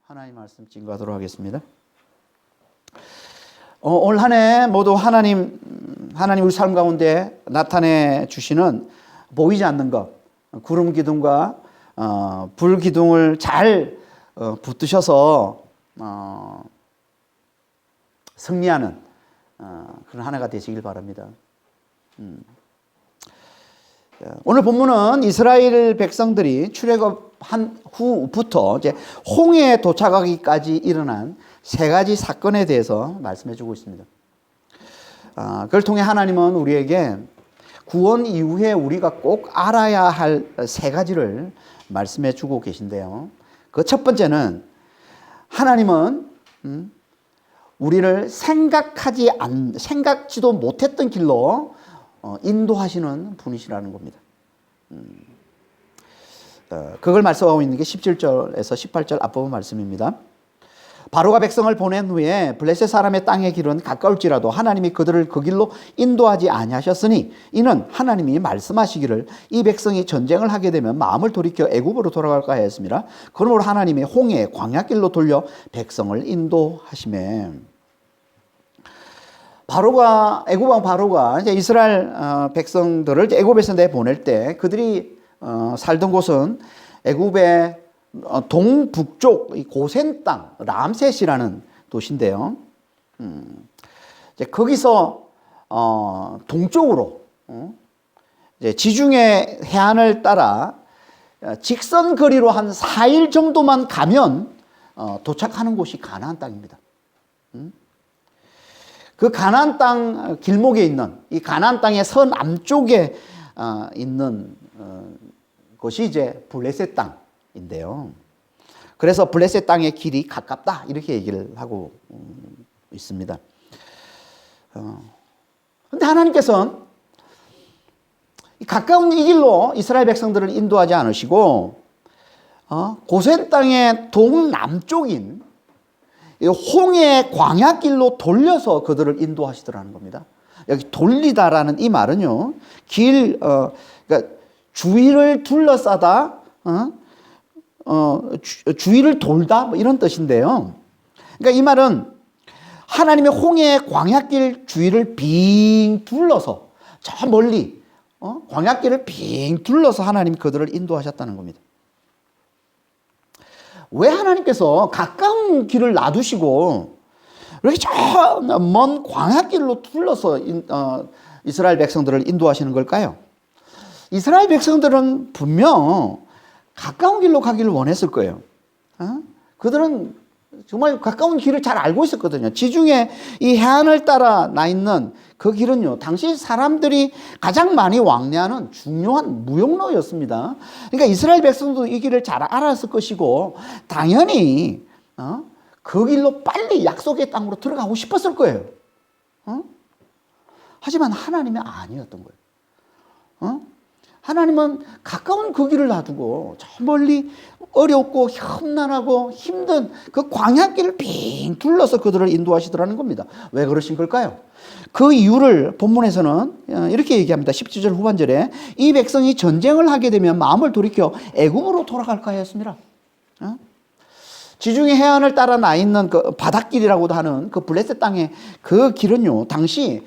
하나님 말씀 증거하도록 하겠습니다. 올 한 해 모두 하나님 우리 삶 가운데 나타내 주시는 보이지 않는 것, 구름 기둥과 불 기둥을 잘 붙드셔서 승리하는 그런 한 해가 되시길 바랍니다. 오늘 본문은 이스라엘 백성들이 출애굽한 후부터 이제 홍해에 도착하기까지 일어난 세 가지 사건에 대해서 말씀해 주고 있습니다. 그걸 통해 하나님은 우리에게 구원 이후에 우리가 꼭 알아야 할 세 가지를 말씀해 주고 계신데요. 그 첫 번째는 하나님은 우리를 생각지도 못했던 길로 인도하시는 분이시라는 겁니다. 그걸 말씀하고 있는 게 17절에서 18절 앞부분 말씀입니다. 바로가 백성을 보낸 후에 블레셋 사람의 땅의 길은 가까울지라도 하나님이 그들을 그 길로 인도하지 아니하셨으니 이는 하나님이 말씀하시기를 이 백성이 전쟁을 하게 되면 마음을 돌이켜 애굽으로 돌아갈까 하였습니다. 그러므로 하나님이 홍해 광야길로 돌려 백성을 인도하시매. 애굽 왕 바로가 이제 이스라엘 백성들을 애굽에서 내보낼 때 그들이 살던 곳은 애굽의 동북쪽 고센 땅 람셋이라는 도시인데요. 이제 거기서 동쪽으로 이제 지중해 해안을 따라 직선 거리로 한 4일 정도만 가면 도착하는 곳이 가나안 땅입니다. 그 가나안 땅 길목에 있는 이 가나안 땅의 서남쪽에 있는 곳이 이제 블레셋 땅인데요. 그래서 블레셋 땅의 길이 가깝다 이렇게 얘기를 하고 있습니다. 그런데 하나님께서는 가까운 이 길로 이스라엘 백성들을 인도하지 않으시고 고센 땅의 동남쪽인 홍해 광야길로 돌려서 그들을 인도하시더라는 겁니다. 여기 돌리다라는 이 말은요, 그러니까 주위를 둘러싸다, 주위를 돌다 뭐 이런 뜻인데요. 그러니까 이 말은 하나님의 홍해 광야길 주위를 빙 둘러서 저 멀리 광야길을 빙 둘러서 하나님이 그들을 인도하셨다는 겁니다. 왜 하나님께서 가까운 길을 놔두시고 이렇게 저 먼 광야길로 둘러서 이스라엘 백성들을 인도하시는 걸까요? 이스라엘 백성들은 분명 가까운 길로 가기를 원했을 거예요. 그들은 정말 가까운 길을 잘 알고 있었거든요. 지중해 이 해안을 따라 나 있는 그 길은요, 당시 사람들이 가장 많이 왕래하는 중요한 무역로였습니다. 그러니까 이스라엘 백성도 이 길을 잘 알았을 것이고 당연히 그 길로 빨리 약속의 땅으로 들어가고 싶었을 거예요. 하지만 하나님이 아니었던 거예요. 하나님은 가까운 그 길을 놔두고 저 멀리 어렵고 험난하고 힘든 그 광야길을 빙 둘러서 그들을 인도하시더라는 겁니다. 왜 그러신 걸까요? 그 이유를 본문에서는 이렇게 얘기합니다. 17절 후반절에 이 백성이 전쟁을 하게 되면 마음을 돌이켜 애굽으로 돌아갈까 하였습니다. 지중해 해안을 따라 나 있는 그 바닷길이라고도 하는 그 블레셋 땅의 그 길은요, 당시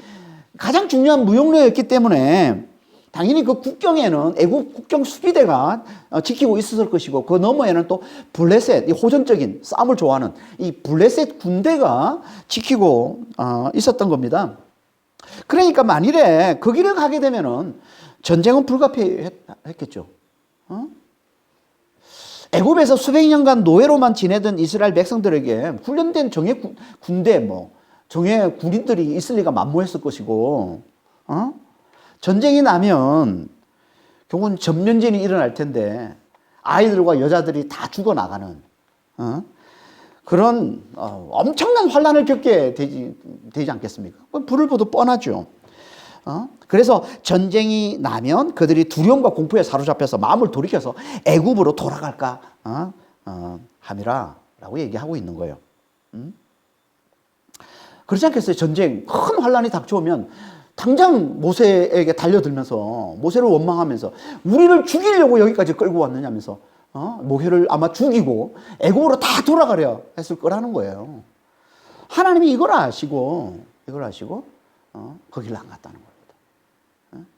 가장 중요한 무역로였기 때문에 당연히 그 국경에는 애굽 국경 수비대가 지키고 있었을 것이고 그 너머에는 또 블레셋, 이 호전적인 싸움을 좋아하는 이 블레셋 군대가 지키고 있었던 겁니다. 그러니까 만일에 그 길을 가게 되면은 전쟁은 불가피했겠죠. 애굽에서 수백 년간 노예로만 지내던 이스라엘 백성들에게 훈련된 정예 군대, 정예 군인들이 있을 리가 만무했을 것이고, 전쟁이 나면 결국은 전면전이 일어날 텐데 아이들과 여자들이 다 죽어나가는 그런 엄청난 환란을 겪게 되지 않겠습니까? 불을 보도 뻔하죠. 그래서 전쟁이 나면 그들이 두려움과 공포에 사로잡혀서 마음을 돌이켜서 애굽으로 돌아갈까 함이라라고 얘기하고 있는 거예요. 그렇지 않겠어요? 전쟁, 큰 환란이 닥쳐오면 당장 모세에게 달려들면서 모세를 원망하면서 우리를 죽이려고 여기까지 끌고 왔느냐면서 모세를 아마 죽이고 애굽으로 다 돌아가려 했을 거라는 거예요. 하나님이 이걸 아시고 거기를 안 갔다는 겁니다.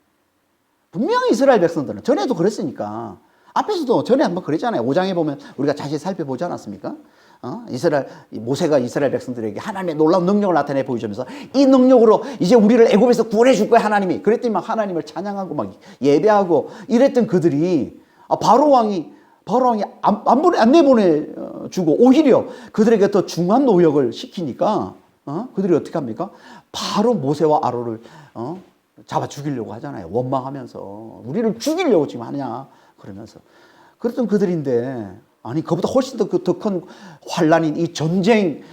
분명히 이스라엘 백성들은 전에도 그랬으니까, 앞에서도 전에 한번 그랬잖아요. 5장에 보면 우리가 자세히 살펴보지 않았습니까? 모세가 이스라엘 백성들에게 하나님의 놀라운 능력을 나타내 보여주면서 이 능력으로 이제 우리를 애굽에서 구원해 줄 거야 하나님이. 그랬더니 막 하나님을 찬양하고 막 예배하고 이랬던 그들이 바로 왕이 안 내보내주고 오히려 그들에게 더 중한 노역을 시키니까 그들이 어떻게 합니까? 바로 모세와 아론을 잡아 죽이려고 하잖아요. 원망하면서 우리를 죽이려고 지금 하냐 그러면서 그랬던 그들인데, 아니 그보다 훨씬 더 큰 환란인 이 전쟁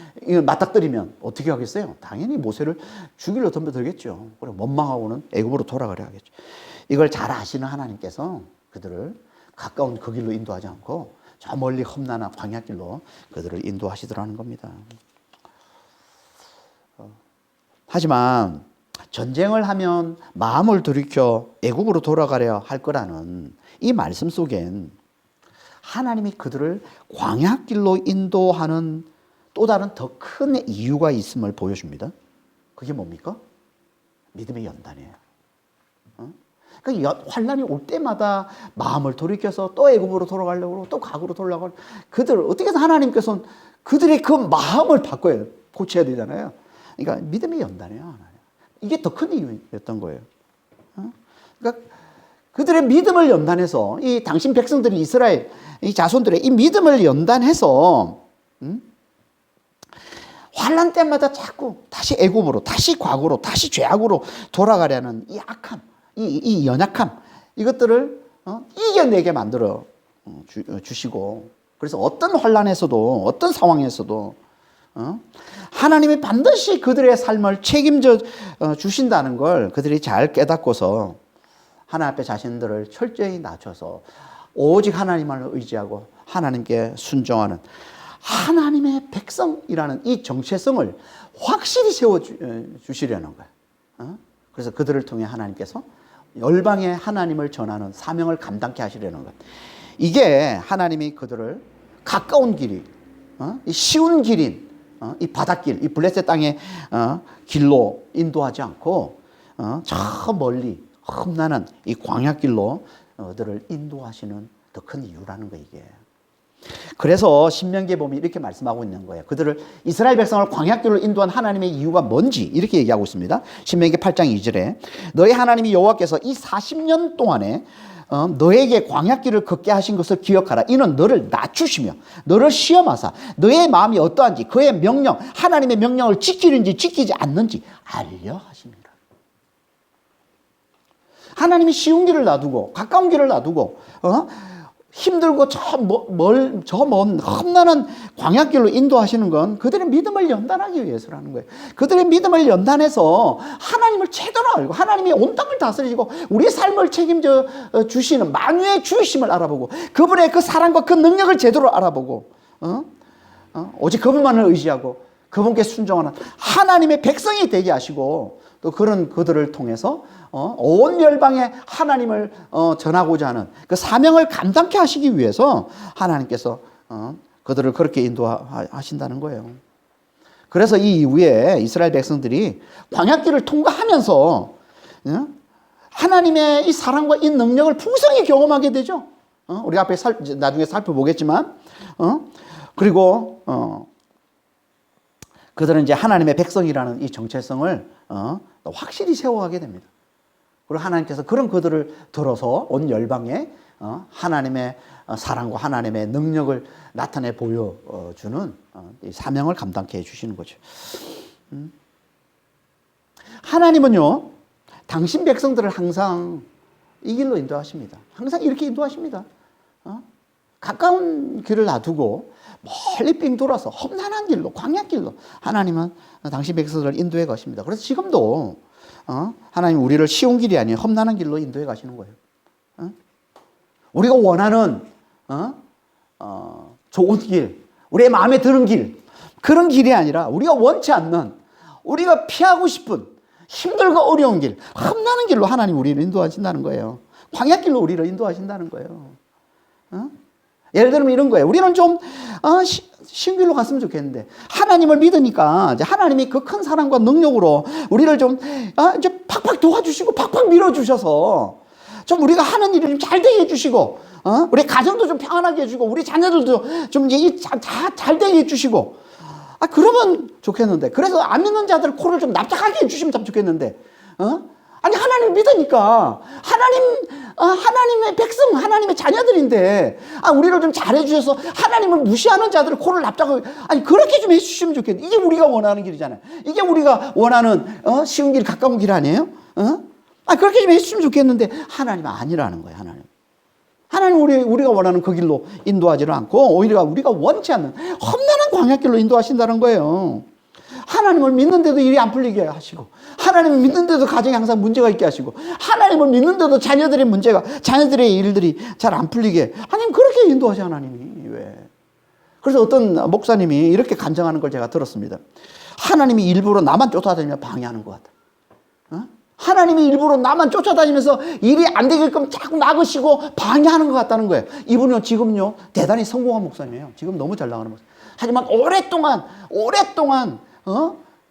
맞닥뜨리면 어떻게 하겠어요? 당연히 모세를 죽이려 덤벼들겠죠. 그래 원망하고는 애굽으로 돌아가려 하겠죠. 이걸 잘 아시는 하나님께서 그들을 가까운 그 길로 인도하지 않고 저 멀리 험난한 광야길로 그들을 인도하시더라는 겁니다. 하지만 전쟁을 하면 마음을 돌이켜 애굽으로 돌아가려 할 거라는 이 말씀 속엔 하나님이 그들을 광야길로 인도하는 또 다른 더 큰 이유가 있음을 보여줍니다. 그게 뭡니까? 믿음의 연단이에요. 그러니까 환란이 올 때마다 마음을 돌이켜서 또 애굽으로 돌아가려고 또 과거로 돌아가고, 그들을 어떻게든 하나님께서는 그들의 그 마음을 바꿔야 고쳐야 되잖아요. 그러니까 믿음의 연단이에요. 하나님. 이게 더 큰 이유였던 거예요. 그러니까 그들의 믿음을 연단해서 이 당신 백성들이 이스라엘 이 자손들의 이 믿음을 연단해서 환란 때마다 자꾸 다시 애굽으로, 다시 과거로, 다시 죄악으로 돌아가려는 이 악함, 이 연약함, 이것들을 이겨내게 만들어 주시고, 그래서 어떤 환란에서도 어떤 상황에서도 하나님이 반드시 그들의 삶을 책임져 주신다는 걸 그들이 잘 깨닫고서 하나님 앞에 자신들을 철저히 낮춰서 오직 하나님만을 의지하고 하나님께 순종하는 하나님의 백성이라는 이 정체성을 확실히 세워주시려는 거예요. 그래서 그들을 통해 하나님께서 열방에 하나님을 전하는 사명을 감당케 하시려는 것. 이게 하나님이 그들을 가까운 길이, 쉬운 길인 이 바닷길, 이 블레셋 땅의 길로 인도하지 않고 저 멀리 험난한 이 광야길로 그들을 인도하시는 더 큰 이유라는 거 이게. 그래서 신명기에 보면 이렇게 말씀하고 있는 거예요. 그들을 이스라엘 백성을 광야길로 인도한 하나님의 이유가 뭔지 이렇게 얘기하고 있습니다. 신명기 8장 2절에 너희 하나님이 여호와께서 이 40년 동안에 너에게 광야길을 걷게 하신 것을 기억하라. 이는 너를 낮추시며 너를 시험하사 너의 마음이 어떠한지 그의 명령, 하나님의 명령을 지키는지 지키지 않는지 알려 하십니다. 하나님이 쉬운 길을 놔두고 가까운 길을 놔두고 힘들고 저 먼 험난한 광야길로 인도하시는 건 그들의 믿음을 연단하기 위해서라는 거예요. 그들의 믿음을 연단해서 하나님을 제대로 알고 하나님이 온 땅을 다스리시고 우리의 삶을 책임져 주시는 만유의 주이심을 알아보고 그분의 그 사랑과 그 능력을 제대로 알아보고 오직 그분만을 의지하고 그분께 순종하는 하나님의 백성이 되게 하시고, 또 그런 그들을 통해서 온 열방에 하나님을 전하고자 하는 그 사명을 감당케 하시기 위해서 하나님께서 그들을 그렇게 인도하신다는 거예요. 그래서 이 이후에 이스라엘 백성들이 광야길을 통과하면서 하나님의 이 사랑과 이 능력을 풍성히 경험하게 되죠. 우리 앞에 나중에 살펴보겠지만, 그리고 그들은 이제 하나님의 백성이라는 이 정체성을 확실히 세워가게 됩니다. 그리고 하나님께서 그런 그들을 들어서 온 열방에 하나님의 사랑과 하나님의 능력을 나타내 보여주는 이 사명을 감당케 해주시는 거죠. 하나님은요, 당신 백성들을 항상 이 길로 인도하십니다. 항상 이렇게 인도하십니다. 가까운 길을 놔두고 멀리 빙 돌아서 험난한 길로, 광야길로 하나님은 당신 백성들을 인도해 가십니다. 그래서 지금도 하나님 우리를 쉬운 길이 아니에요. 험난한 길로 인도해 가시는 거예요. 우리가 원하는 좋은 길, 우리의 마음에 드는 길, 그런 길이 아니라 우리가 원치 않는, 우리가 피하고 싶은 힘들고 어려운 길, 험난한 길로 하나님 우리를 인도하신다는 거예요. 광야길로 우리를 인도하신다는 거예요. 예를 들면 이런 거예요. 우리는 좀 쉬운 길로 갔으면 좋겠는데 하나님을 믿으니까 이제 하나님이 그 큰 사랑과 능력으로 우리를 좀 이제 팍팍 도와주시고 팍팍 밀어주셔서 좀 우리가 하는 일을 좀 잘 되게 해주시고 우리 가정도 좀 평안하게 해주고 우리 자녀들도 좀 잘 되게 해주시고 그러면 좋겠는데 그래서 안 믿는 자들 코를 좀 납작하게 해주시면 참 좋겠는데 아니 하나님 믿으니까 하나님의 백성 하나님의 자녀들인데 우리를 좀 잘해주셔서 하나님을 무시하는 자들을 코를 납작하게 아니 그렇게 좀 해주시면 좋겠는데 이게 우리가 원하는 길이잖아요. 이게 우리가 원하는 쉬운 길 가까운 길 아니에요? 그렇게 좀 해주시면 좋겠는데 하나님은 아니라는 거예요. 하나님 우리가 원하는 그 길로 인도하지는 않고 오히려 우리가 원치 않는 험난한 광야길로 인도하신다는 거예요. 하나님을 믿는데도 일이 안 풀리게 하시고 하나님을 믿는데도 가정에 항상 문제가 있게 하시고 하나님을 믿는데도 자녀들의 일들이 잘 안 풀리게 하나님 그렇게 인도하셔. 하나님이 왜? 그래서 어떤 목사님이 이렇게 간증하는 걸 제가 들었습니다. 하나님이 일부러 나만 쫓아다니며 방해하는 것 같다. 하나님이 일부러 나만 쫓아다니면서 일이 안 되게끔 자꾸 막으시고 방해하는 것 같다는 거예요. 이분은 지금요 대단히 성공한 목사님이에요. 지금 너무 잘 나가는 목사님. 하지만 오랫동안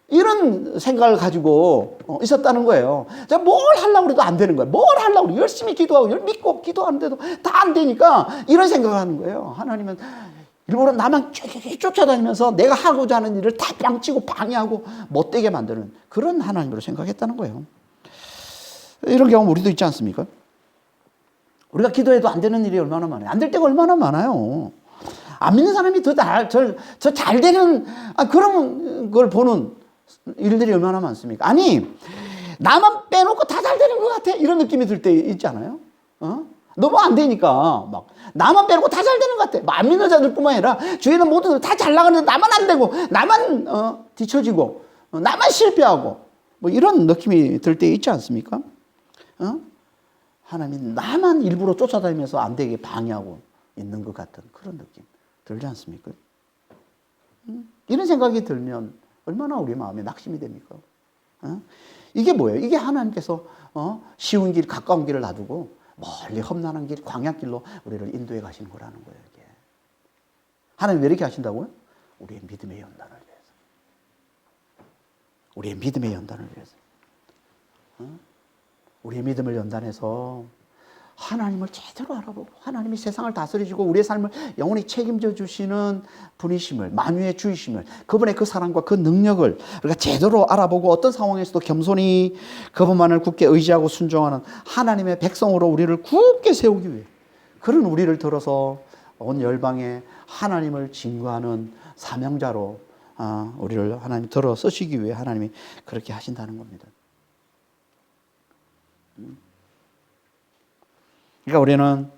이런 생각을 가지고 있었다는 거예요. 뭘 하려고 해도 안 되는 거예요. 뭘 하려고 열심히 기도하고 믿고 기도하는데도 다 안 되니까 이런 생각을 하는 거예요. 하나님은 일부러 나만 쫓아다니면서 내가 하고자 하는 일을 다 뺨치고 방해하고 못되게 만드는 그런 하나님으로 생각했다는 거예요. 이런 경험 우리도 있지 않습니까? 우리가 기도해도 안 되는 일이 얼마나 많아요. 안 될 때가 얼마나 많아요. 안 믿는 사람이 더 잘 되는 그런 걸 보는 일들이 얼마나 많습니까? 아니 나만 빼놓고 다 잘 되는 것 같아 이런 느낌이 들 때 있지 않아요? 너무 안 되니까 막 나만 빼놓고 다 잘 되는 것 같아. 안 믿는 자들뿐만 아니라 주위는 모두들 다 잘 나가는데 나만 안 되고 나만 뒤처지고 나만 실패하고 뭐 이런 느낌이 들 때 있지 않습니까? 하나님이 나만 일부러 쫓아다니면서 안 되게 방해하고 있는 것 같은 그런 느낌 들지 않습니까? 이런 생각이 들면 얼마나 우리 마음에 낙심이 됩니까? 이게 뭐예요? 이게 하나님께서 쉬운 길, 가까운 길을 놔두고 멀리 험난한 길, 광야길로 우리를 인도해 가시는 거라는 거예요. 이게. 하나님 왜 이렇게 하신다고요? 우리의 믿음의 연단을 위해서. 우리의 믿음의 연단을 위해서. 우리의 믿음을 연단해서 하나님을 제대로 알아보고 하나님이 세상을 다스리시고 우리의 삶을 영원히 책임져 주시는 분이심을 만유의 주이심을 그분의 그 사랑과 그 능력을 우리가 제대로 알아보고 어떤 상황에서도 겸손히 그분만을 굳게 의지하고 순종하는 하나님의 백성으로 우리를 굳게 세우기 위해 그런 우리를 들어서 온 열방에 하나님을 증거하는 사명자로 우리를 하나님 들어 쓰시기 위해 하나님이 그렇게 하신다는 겁니다. 그러니까 우리는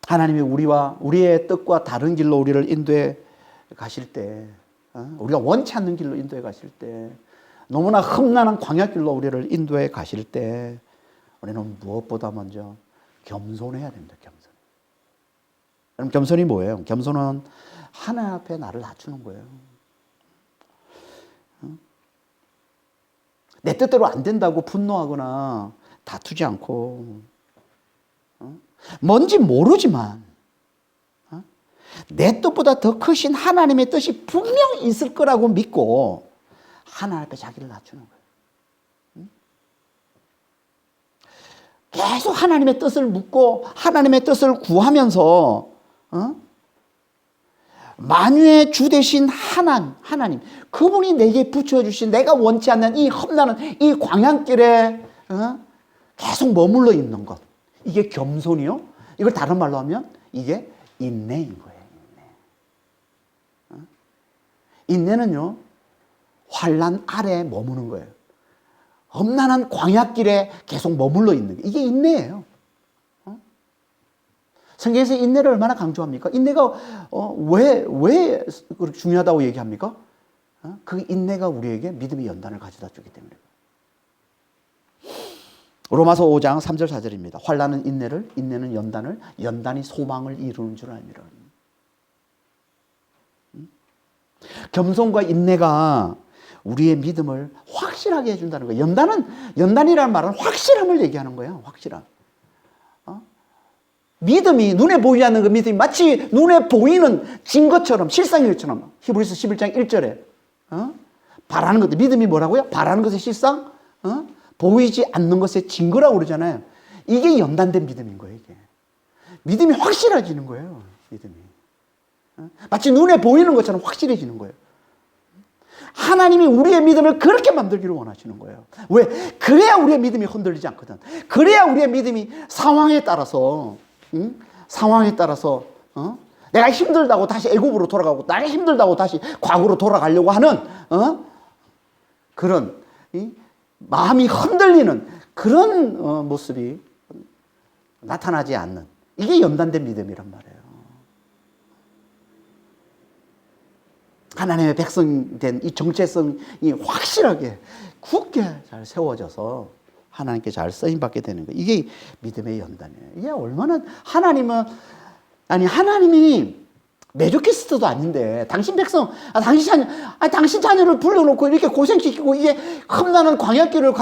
하나님이 우리의 뜻과 다른 길로 우리를 인도해 가실 때 우리가 원치 않는 길로 인도해 가실 때 너무나 험난한 광야길로 우리를 인도해 가실 때 우리는 무엇보다 먼저 겸손해야 됩니다. 겸손. 그럼 겸손이 뭐예요? 겸손은 하나님 앞에 나를 낮추는 거예요. 내 뜻대로 안 된다고 분노하거나 다투지 않고 뭔지 모르지만 내 뜻보다 더 크신 하나님의 뜻이 분명히 있을 거라고 믿고 하나님 앞에 자기를 낮추는 거예요. 계속 하나님의 뜻을 묻고 하나님의 뜻을 구하면서 만유의 주 되신 하나님 그분이 내게 붙여주신 내가 원치 않는 이 험난한 이 광야길에 계속 머물러 있는 것 이게 겸손이요. 이걸 다른 말로 하면 이게 인내인 거예요. 인내는요 환난 아래에 머무는 거예요. 험난한 광야길에 계속 머물러 있는 게 이게 인내예요. 성경에서 인내를 얼마나 강조합니까? 인내가 왜 그렇게 중요하다고 얘기합니까? 그 인내가 우리에게 믿음의 연단을 가져다 주기 때문에. 로마서 5장 3절 4절입니다. 환난은 인내를, 인내는 연단을, 연단이 소망을 이루는 줄 알미라. 겸손과 인내가 우리의 믿음을 확실하게 해준다는 거예요. 연단이라는 말은 확실함을 얘기하는 거예요. 확실함. 믿음이, 눈에 보이지 않는 그 믿음이 마치 눈에 보이는 증거처럼, 실상인 것처럼, 히브리서 11장 1절에 바라는 것들, 믿음이 뭐라고요? 바라는 것의 실상, 보이지 않는 것의 증거라고 그러잖아요. 이게 연단된 믿음인 거예요. 이게 믿음이 확실해지는 거예요. 믿음이 마치 눈에 보이는 것처럼 확실해지는 거예요. 하나님이 우리의 믿음을 그렇게 만들기를 원하시는 거예요. 왜? 그래야 우리의 믿음이 흔들리지 않거든. 그래야 우리의 믿음이 상황에 따라서 내가 힘들다고 다시 애굽으로 돌아가고, 내가 힘들다고 다시 과거로 돌아가려고 하는 그런 마음이 흔들리는 그런 모습이 나타나지 않는, 이게 연단된 믿음이란 말이에요. 하나님의 백성된 이 정체성이 확실하게 굳게 잘 세워져서 하나님께 잘 쓰임받게 되는 거예요. 이게 믿음의 연단이에요. 이게 얼마나 하나님이 메조키스트도 아닌데 당신 백성, 당신 자녀를 불러놓고 이렇게 고생시키고 이게 험난한 광야길을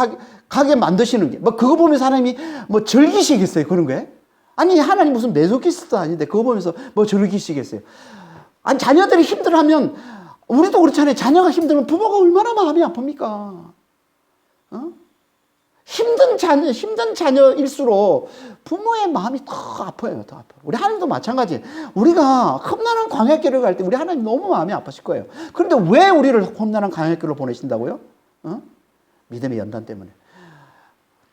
가게 만드시는 게, 뭐 그거 보면서 하나님이 뭐 즐기시겠어요? 그런 거예요? 아니, 하나님 무슨 메조키스트 아닌데 그거 보면서 뭐 즐기시겠어요? 아니, 자녀들이 힘들어하면, 우리도 그렇잖아요. 자녀가 힘들면 부모가 얼마나 마음이 아픕니까? 힘든 자녀일수록 부모의 마음이 더 아파요. 더 아파요. 우리 하나님도 마찬가지예요. 우리가 험난한 광야길을 갈 때 우리 하나님 너무 마음이 아프실 거예요. 그런데 왜 우리를 험난한 광야길로 보내신다고요? 믿음의 연단 때문에.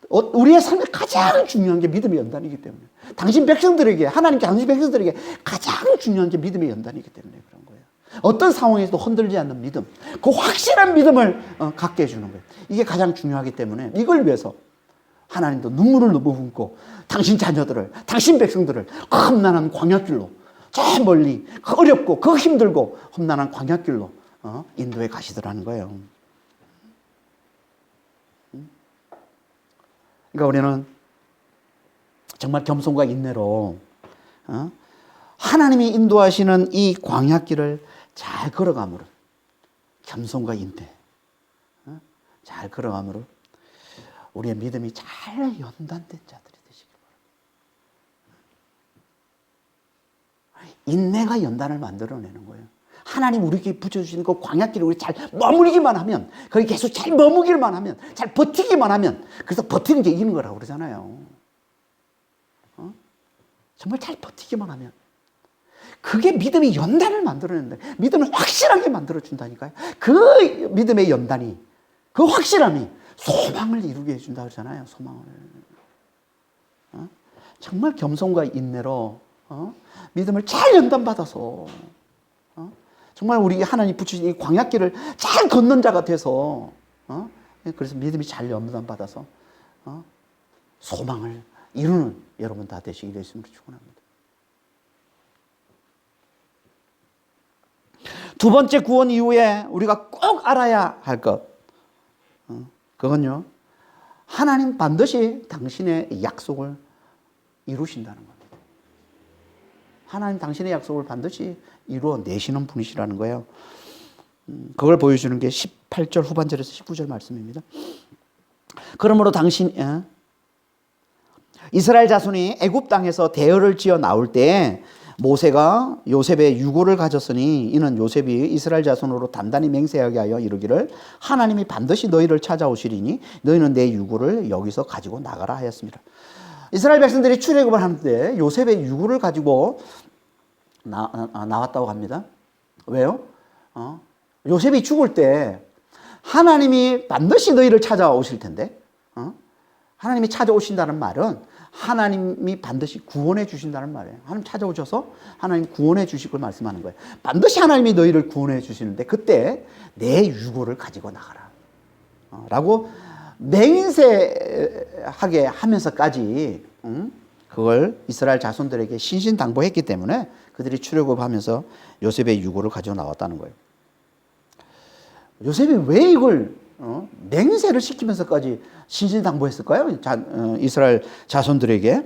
우리의 삶에 가장 중요한 게 믿음의 연단이기 때문에. 당신 백성들에게 가장 중요한 게 믿음의 연단이기 때문에 그런 거예요. 어떤 상황에서도 흔들리지 않는 믿음, 그 확실한 믿음을 갖게 해주는 거예요. 이게 가장 중요하기 때문에 이걸 위해서 하나님도 눈물을 머금고 당신 자녀들을, 당신 백성들을 험난한 광야길로, 저 멀리 어렵고 그 힘들고 험난한 광야길로 인도해 가시더라는 거예요. 그러니까 우리는 정말 겸손과 인내로 하나님이 인도하시는 이 광야길을 잘 걸어감으로, 겸손과 인내 잘 걸어감으로 우리의 믿음이 잘 연단된 자들이 되시길 바랍니다. 인내가 연단을 만들어내는 거예요. 하나님 우리에게 붙여주시는 그 광야길을 우리 잘 머무르기만 하면, 거기 계속 잘 머무기만 하면, 잘 버티기만 하면, 그래서 버티는 게 이기는 거라고 그러잖아요. 정말 잘 버티기만 하면 그게 믿음의 연단을 만들어낸다. 믿음을 확실하게 만들어준다니까요. 그 믿음의 연단이, 그 확실함이 소망을 이루게 해준다 그러잖아요. 소망을. 정말 겸손과 인내로 믿음을 잘 연단받아서 정말 우리 하나님 붙이신 이 광야길을 잘 걷는 자가 돼서 그래서 믿음이 잘 연단받아서 소망을 이루는 여러분 다 되시길 예수님으로 축원합니다. 두 번째 구원 이후에 우리가 꼭 알아야 할 것, 그건요, 하나님 반드시 당신의 약속을 이루신다는 겁니다. 하나님 당신의 약속을 반드시 이루어내시는 분이시라는 거예요. 그걸 보여주는 게 18절 후반절에서 19절 말씀입니다. 그러므로 이스라엘 자손이 애굽 땅에서 대열을 지어 나올 때 모세가 요셉의 유고를 가졌으니 이는 요셉이 이스라엘 자손으로 단단히 맹세하게 하여 이르기를 하나님이 반드시 너희를 찾아오시리니 너희는 내 유고를 여기서 가지고 나가라 하였습니다. 이스라엘 백성들이 출애굽을 하는데 요셉의 유고를 가지고 나왔다고 합니다. 왜요? 요셉이 죽을 때 하나님이 반드시 너희를 찾아오실 텐데, 하나님이 찾아오신다는 말은 하나님이 반드시 구원해 주신다는 말이에요. 하나님 찾아오셔서 하나님 구원해 주실 걸 말씀하는 거예요. 반드시 하나님이 너희를 구원해 주시는데 그때 내 유고를 가지고 나가라 라고 맹세하게 하면서까지 그걸 이스라엘 자손들에게 신신당부했기 때문에 그들이 출애굽하면서 요셉의 유고를 가지고 나왔다는 거예요. 요셉이 왜 이걸 맹세를 시키면서까지 신신당부했을까요? 이스라엘 자손들에게.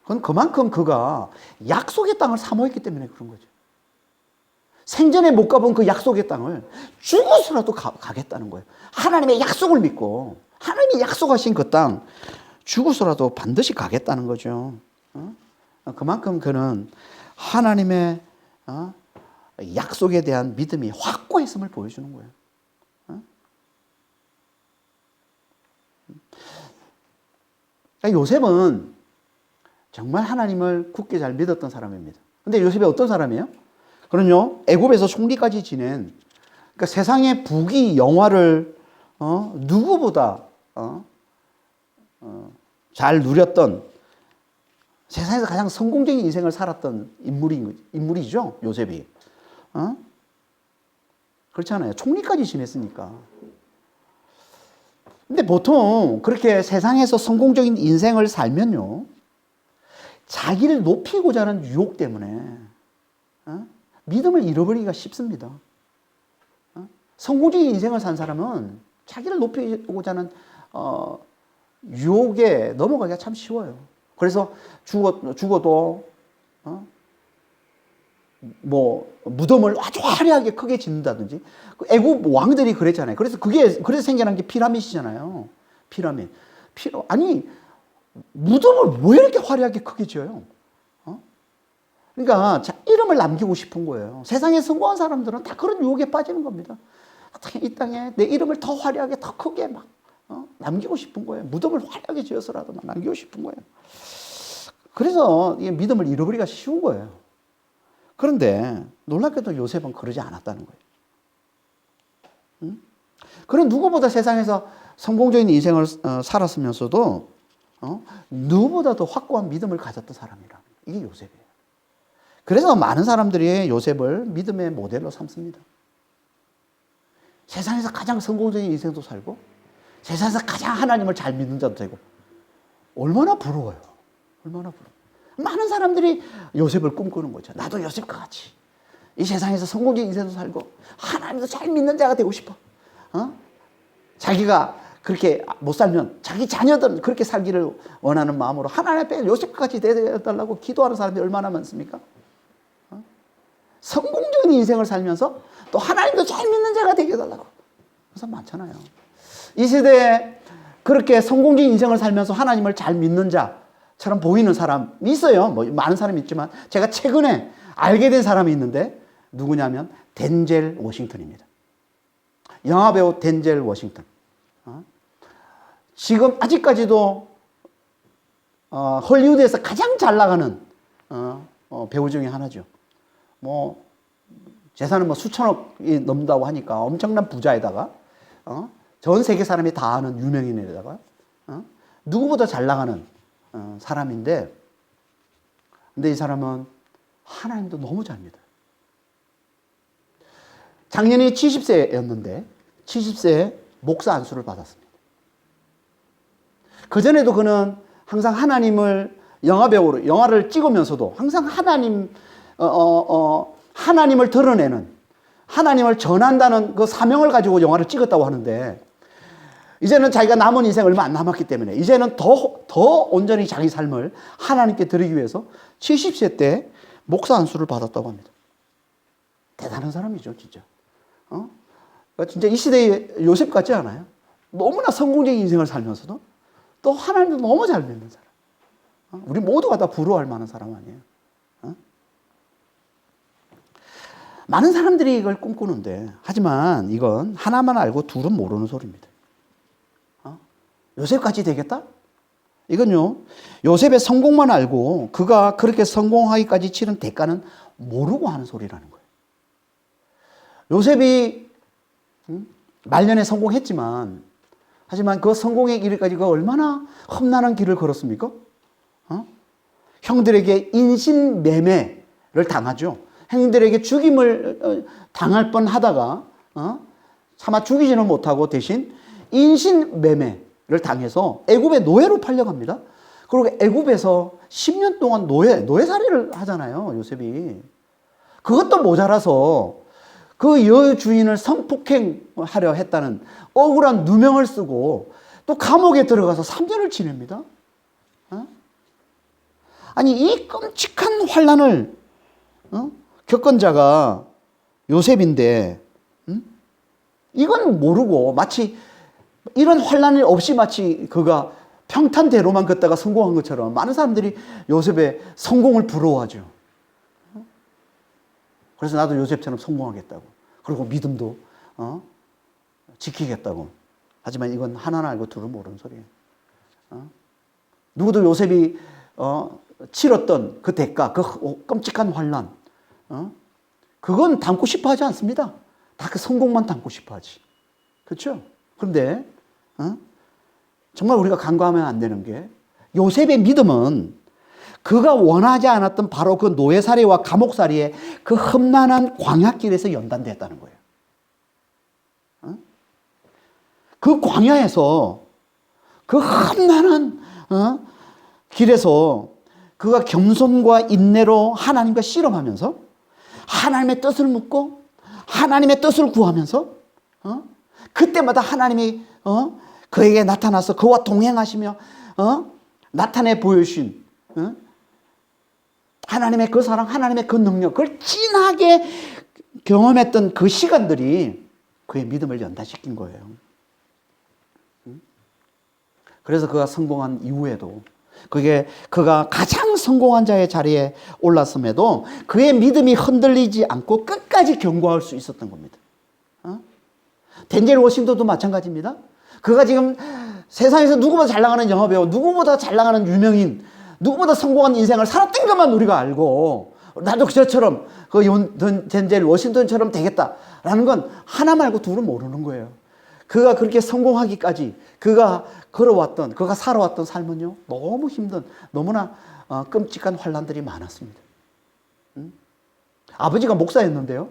그건 그만큼 그가 약속의 땅을 사모했기 때문에 그런 거죠. 생전에 못 가본 그 약속의 땅을 죽어서라도 가겠다는 거예요. 하나님의 약속을 믿고 하나님이 약속하신 그 땅 죽어서라도 반드시 가겠다는 거죠. 그만큼 그는 하나님의 약속에 대한 믿음이 확고했음을 보여주는 거예요. 그러니까 요셉은 정말 하나님을 굳게 잘 믿었던 사람입니다. 근데 요셉이 어떤 사람이에요? 그는요, 애굽에서 총리까지 지낸, 그러니까 세상의 부귀 영화를 누구보다 잘 누렸던, 세상에서 가장 성공적인 인생을 살았던 인물이죠, 요셉이. 그렇잖아요. 총리까지 지냈으니까. 근데 보통 그렇게 세상에서 성공적인 인생을 살면요, 자기를 높이고자 하는 유혹 때문에 믿음을 잃어버리기가 쉽습니다. 성공적인 인생을 산 사람은 자기를 높이고자 하는 유혹에 넘어가기가 참 쉬워요. 그래서 죽어도 뭐 무덤을 아주 화려하게 크게 짓는다든지, 애굽 왕들이 그랬잖아요. 그래서 생겨난 게 피라밋이잖아요. 피라밋. 아니, 무덤을 왜 이렇게 화려하게 크게 지어요? 그러니까 이름을 남기고 싶은 거예요. 세상에 성공한 사람들은 다 그런 유혹에 빠지는 겁니다. 이 땅에 내 이름을 더 화려하게, 더 크게 막 남기고 싶은 거예요. 무덤을 화려하게 지어서라도 막 남기고 싶은 거예요. 그래서 이게 믿음을 잃어버리기가 쉬운 거예요. 그런데 놀랍게도 요셉은 그러지 않았다는 거예요. 그는 누구보다 세상에서 성공적인 인생을 살았으면서도 누구보다 더 확고한 믿음을 가졌던 사람이라. 이게 요셉이에요. 그래서 많은 사람들이 요셉을 믿음의 모델로 삼습니다. 세상에서 가장 성공적인 인생도 살고, 세상에서 가장 하나님을 잘 믿는 자도 되고, 얼마나 부러워요. 얼마나 부러워요. 많은 사람들이 요셉을 꿈꾸는 거죠. 나도 요셉과 같이 이 세상에서 성공적인 인생도 살고 하나님도 잘 믿는 자가 되고 싶어. 자기가 그렇게 못 살면 자기 자녀들은 그렇게 살기를 원하는 마음으로 하나님 앞에 요셉과 같이 되어달라고 기도하는 사람이 얼마나 많습니까? 성공적인 인생을 살면서 또 하나님도 잘 믿는 자가 되게 해달라고. 그래서 많잖아요. 이 세대에 그렇게 성공적인 인생을 살면서 하나님을 잘 믿는 자처럼 보이는 사람이 있어요. 뭐 많은 사람이 있지만 제가 최근에 알게 된 사람이 있는데 누구냐면 덴젤 워싱턴입니다. 영화배우 덴젤 워싱턴. 지금 아직까지도 헐리우드에서 가장 잘 나가는 배우 중에 하나죠. 뭐 재산은 뭐 수천억이 넘는다고 하니까 엄청난 부자에다가 전 세계 사람이 다 아는 유명인에다가 누구보다 잘 나가는 사람인데, 근데 이 사람은 하나님도 너무 잘 믿어요. 작년에 70세였는데 70세에 목사 안수를 받았습니다. 그전에도 그는 항상 하나님을 영화배우로 영화를 찍으면서도 항상 하나님을 드러내는, 하나님을 전한다는 그 사명을 가지고 영화를 찍었다고 하는데, 이제는 자기가 남은 인생 얼마 안 남았기 때문에 이제는 더 온전히 자기 삶을 하나님께 드리기 위해서 70세 때 목사 안수를 받았다고 합니다. 대단한 사람이죠, 진짜. 진짜 이 시대의 요셉 같지 않아요? 너무나 성공적인 인생을 살면서도 또 하나님도 너무 잘 믿는 사람. 우리 모두가 다 부러워할 만한 사람 아니에요? 많은 사람들이 이걸 꿈꾸는데, 하지만 이건 하나만 알고 둘은 모르는 소리입니다. 요셉같이 되겠다? 이건요, 요셉의 성공만 알고 그가 그렇게 성공하기까지 치른 대가는 모르고 하는 소리라는 거예요. 요셉이 말년에 성공했지만, 하지만 그 성공에 이르기까지 그 얼마나 험난한 길을 걸었습니까? 형들에게 인신매매를 당하죠. 형들에게 죽임을 당할 뻔하다가 차마 죽이지는 못하고 대신 인신매매를 당해서 애굽의 노예로 팔려갑니다. 그리고 애굽에서 10년 동안 노예살이를 하잖아요, 요셉이. 그것도 모자라서 그 여주인을 성폭행하려 했다는 억울한 누명을 쓰고 또 감옥에 들어가서 3년을 지냅니다. 아니, 이 끔찍한 환난을 겪은 자가 요셉인데, 이건 모르고 마치 이런 환난이 없이 마치 그가 평탄대로만 걷다가 성공한 것처럼 많은 사람들이 요셉의 성공을 부러워하죠. 그래서 나도 요셉처럼 성공하겠다고. 그리고 믿음도 지키겠다고. 하지만 이건 하나는 알고 둘은 모르는 소리예요. 누구도 요셉이 치렀던 그 대가, 그 끔찍한 환난, 그건 담고 싶어 하지 않습니다. 다 그 성공만 담고 싶어 하지. 그렇죠? 그런데 정말 우리가 간과하면 안 되는 게 요셉의 믿음은 그가 원하지 않았던 바로 그 노예살이와 감옥살이의 그 험난한 광야길에서 연단됐다는 거예요. 그 광야에서 그 험난한 길에서 그가 겸손과 인내로 하나님과 씨름하면서 하나님의 뜻을 묻고 하나님의 뜻을 구하면서 그때마다 하나님이 그에게 나타나서 그와 동행하시며 나타내 보여주신 하나님의 그 사랑, 하나님의 그 능력, 그걸 진하게 경험했던 그 시간들이 그의 믿음을 연단시킨 거예요. 그래서 그가 성공한 이후에도 그가 가장 성공한 자의 자리에 올랐음에도 그의 믿음이 흔들리지 않고 끝까지 견고할 수 있었던 겁니다. 덴젤 워싱턴도 마찬가지입니다. 그가 지금 세상에서 누구보다 잘 나가는 영화배우, 누구보다 잘 나가는 유명인, 누구보다 성공한 인생을 살았던 것만 우리가 알고 나도 저처럼 그 덴젤 워싱턴처럼 되겠다라는 건 하나 말고 둘은 모르는 거예요. 그가 그렇게 성공하기까지 그가 걸어왔던, 그가 살아왔던 삶은요, 너무 힘든, 너무나 끔찍한 환난들이 많았습니다. 아버지가 목사였는데요.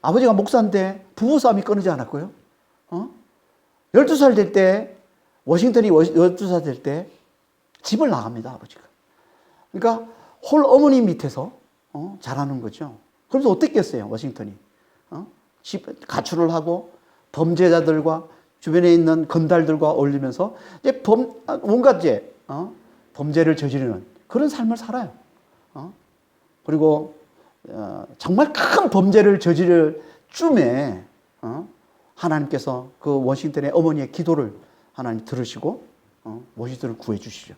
아버지가 목사인데 부부싸움이 끊이지 않았고요. 12살 될 때, 워싱턴이 12살 될 때 집을 나갑니다, 아버지가. 그러니까 홀 어머니 밑에서 자라는 거죠. 그래서 어땠겠어요, 워싱턴이? 집 가출을 하고 범죄자들과 주변에 있는 건달들과 어울리면서 이제 온갖 범죄를 저지르는 그런 삶을 살아요. 그리고 정말 큰 범죄를 저지를 쯤에 하나님께서 그 워싱턴의 어머니의 기도를 하나님 들으시고 워싱턴을 구해 주시죠.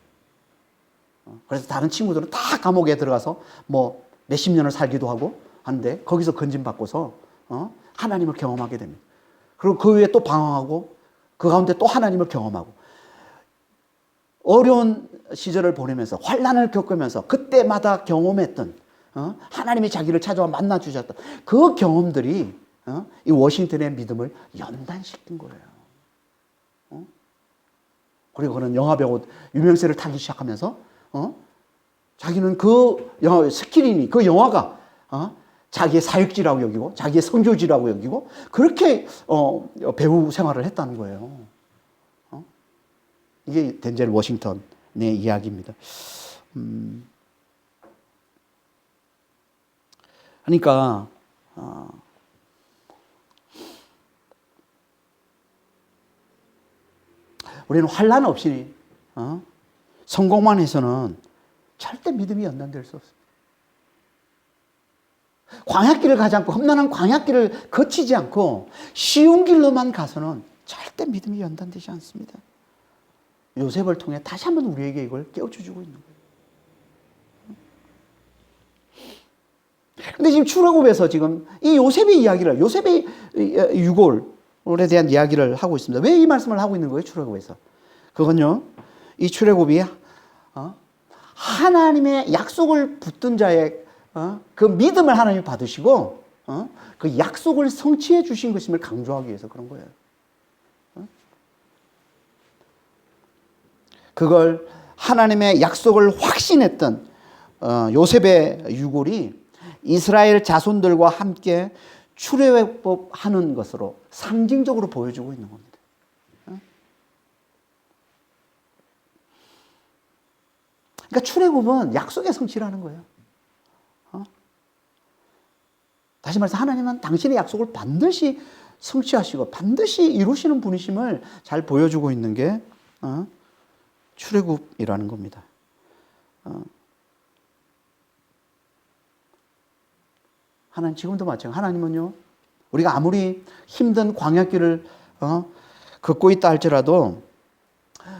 그래서 다른 친구들은 다 감옥에 들어가서 뭐 몇십 년을 살기도 하고 하는데 거기서 건진받고서 하나님을 경험하게 됩니다. 그리고 그 위에 또 방황하고 그 가운데 또 하나님을 경험하고 어려운 시절을 보내면서 환난을 겪으면서 그때마다 경험했던 하나님이 자기를 찾아와 만나 주셨던 그 경험들이 이 워싱턴의 믿음을 연단시킨 거예요. 그리고 그는 영화배우 유명세를 타기 시작하면서 자기는 그 영화 스킬이니 그 영화가 자기의 사역지라고 여기고 자기의 선교지라고 여기고 그렇게 배우 생활을 했다는 거예요. 이게 덴젤 워싱턴의 이야기입니다. 그러니까 우리는 환난 없이 성공만 해서는 절대 믿음이 연단될 수 없습니다. 광야길을 가지 않고 험난한 광야길을 거치지 않고 쉬운 길로만 가서는 절대 믿음이 연단되지 않습니다. 요셉을 통해 다시 한번 우리에게 이걸 깨우쳐주고 있는 거예요. 근데 지금 출애굽에서 지금 이 요셉의 이야기를, 요셉의 유골에 대한 이야기를 하고 있습니다. 왜 이 말씀을 하고 있는 거예요, 출애굽에서? 그건요, 이 출애굽이 하나님의 약속을 붙든 자의 그 믿음을 하나님이 받으시고 그 약속을 성취해 주신 것임을 강조하기 위해서 그런 거예요. 그걸 하나님의 약속을 확신했던 요셉의 유골이 이스라엘 자손들과 함께 출애굽하는 것으로 상징적으로 보여주고 있는 겁니다. 그러니까 출애굽은 약속의 성취라는 거예요. 다시 말해서 하나님은 당신의 약속을 반드시 성취하시고 반드시 이루시는 분이심을 잘 보여주고 있는 게 출애굽이라는 겁니다. 하나님 지금도 마찬가지예요. 하나님은요, 우리가 아무리 힘든 광야길을 걷고 있다 할지라도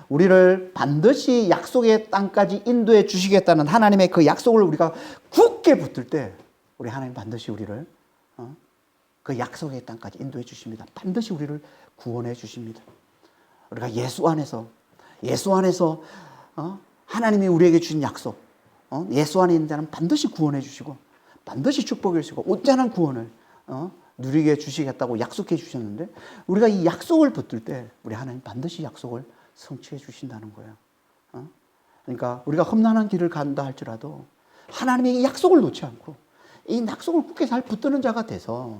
우리를 반드시 약속의 땅까지 인도해 주시겠다는 하나님의 그 약속을 우리가 굳게 붙들 때 우리 하나님 반드시 우리를 그 약속의 땅까지 인도해 주십니다. 반드시 우리를 구원해 주십니다. 우리가 예수 안에서 하나님이 우리에게 주신 약속, 예수 안에 있는 자는 반드시 구원해 주시고 반드시 축복해 주시고 온전한 구원을 누리게 해주시겠다고 약속해 주셨는데 우리가 이 약속을 붙들 때 우리 하나님 반드시 약속을 성취해 주신다는 거예요. 그러니까 우리가 험난한 길을 간다 할지라도 하나님의 이 약속을 놓지 않고 이 약속을 굳게 잘 붙드는 자가 돼서